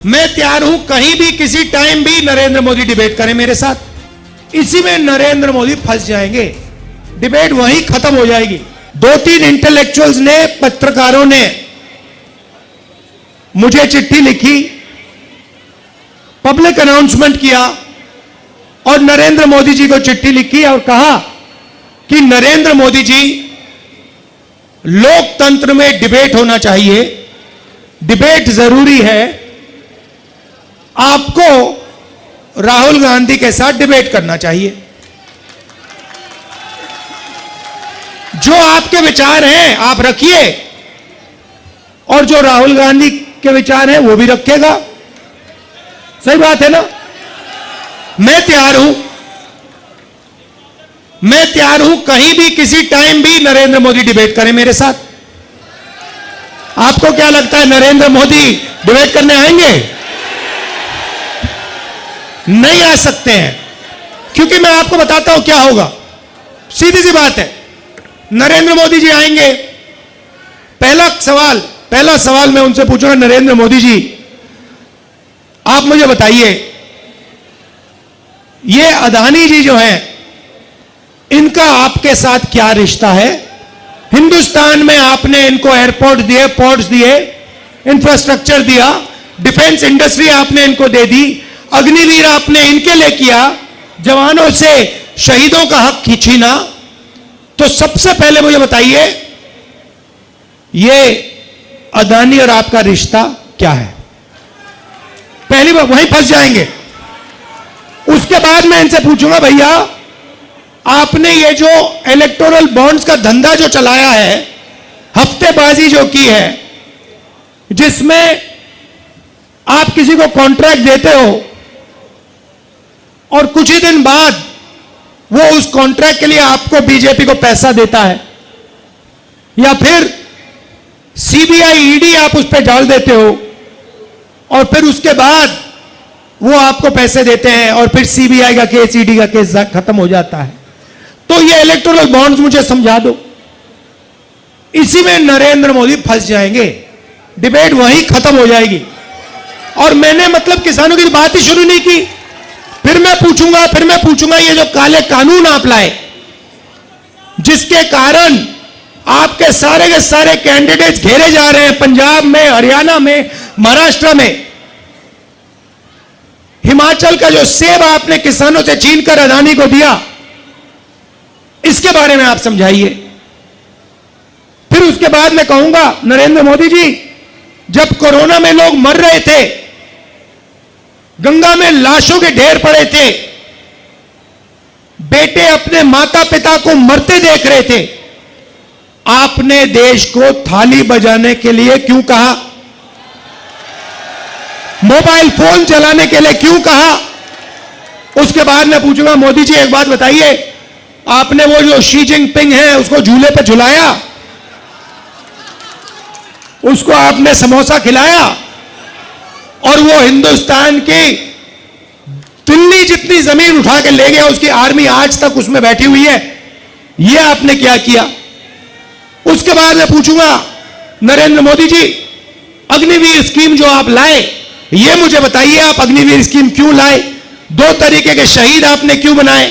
मैं तैयार हूं कहीं भी किसी टाइम भी नरेंद्र मोदी डिबेट करें मेरे साथ। इसी में नरेंद्र मोदी फंस जाएंगे, डिबेट वहीं खत्म हो जाएगी। 2-3 इंटेलेक्चुअल्स ने, पत्रकारों ने मुझे चिट्ठी लिखी, पब्लिक अनाउंसमेंट किया और नरेंद्र मोदी जी को चिट्ठी लिखी और कहा कि नरेंद्र मोदी जी, लोकतंत्र में डिबेट होना चाहिए, डिबेट जरूरी है, आपको राहुल गांधी के साथ डिबेट करना चाहिए। जो आपके विचार हैं आप रखिए और जो राहुल गांधी के विचार हैं वो भी रखेगा। सही बात है ना? मैं तैयार हूं कहीं भी किसी टाइम भी नरेंद्र मोदी डिबेट करें मेरे साथ। आपको क्या लगता है नरेंद्र मोदी डिबेट करने आएंगे? नहीं आ सकते हैं, क्योंकि मैं आपको बताता हूं क्या होगा। सीधी सी बात है, नरेंद्र मोदी जी आएंगे, पहला सवाल मैं उनसे पूछूंगा, नरेंद्र मोदी जी आप मुझे बताइए, ये अदानी जी जो हैं इनका आपके साथ क्या रिश्ता है? हिंदुस्तान में आपने इनको एयरपोर्ट दिए, पोर्ट्स दिए, इंफ्रास्ट्रक्चर दिया, डिफेंस इंडस्ट्री आपने इनको दे दी, अग्निवीर आपने इनके लिए किया, जवानों से शहीदों का हक छीना। तो सबसे पहले मुझे बताइए, ये अदानी और आपका रिश्ता क्या है? पहली बार वहीं फंस जाएंगे। उसके बाद मैं इनसे पूछूंगा, भैया आपने ये जो इलेक्टोरल बॉन्ड्स का धंधा जो चलाया है, हफ्तेबाजी जो की है, जिसमें आप किसी को कॉन्ट्रैक्ट देते हो और कुछ ही दिन बाद वो उस कॉन्ट्रैक्ट के लिए आपको बीजेपी को पैसा देता है, या फिर सीबीआई ईडी आप उस पर डाल देते हो और फिर उसके बाद वो आपको पैसे देते हैं और फिर सीबीआई का केस, ईडी का केस खत्म हो जाता है। तो ये इलेक्टोरल बॉन्ड्स मुझे समझा दो। इसी में नरेंद्र मोदी फंस जाएंगे, डिबेट वहीं खत्म हो जाएगी। और मैंने मतलब किसानों की बात ही शुरू नहीं की। फिर मैं पूछूंगा ये जो काले कानून आप लाए, जिसके कारण आपके सारे के सारे कैंडिडेट्स घेरे जा रहे हैं, पंजाब में, हरियाणा में, महाराष्ट्र में, हिमाचल का जो सेब आपने किसानों से छीनकर अदानी को दिया, इसके बारे में आप समझाइए। फिर उसके बाद मैं कहूंगा, नरेंद्र मोदी जी, जब कोरोना में लोग मर रहे थे, गंगा में लाशों के ढेर पड़े थे, बेटे अपने माता पिता को मरते देख रहे थे, आपने देश को थाली बजाने के लिए क्यों कहा? मोबाइल फोन चलाने के लिए क्यों कहा? उसके बाद मैं पूछूंगा, मोदी जी एक बात बताइए, आपने वो जो शी जिनपिंग है उसको झूले पे झुलाया, उसको आपने समोसा खिलाया और वो हिंदुस्तान की दिल्ली जितनी जमीन उठा के ले गया, उसकी आर्मी आज तक उसमें बैठी हुई है, ये आपने क्या किया? उसके बाद मैं पूछूंगा, नरेंद्र मोदी जी, अग्निवीर स्कीम जो आप लाए, ये मुझे बताइए, आप अग्निवीर स्कीम क्यों लाए? 2 तरीके के शहीद आपने क्यों बनाए?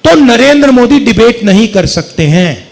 तो नरेंद्र मोदी डिबेट नहीं कर सकते हैं।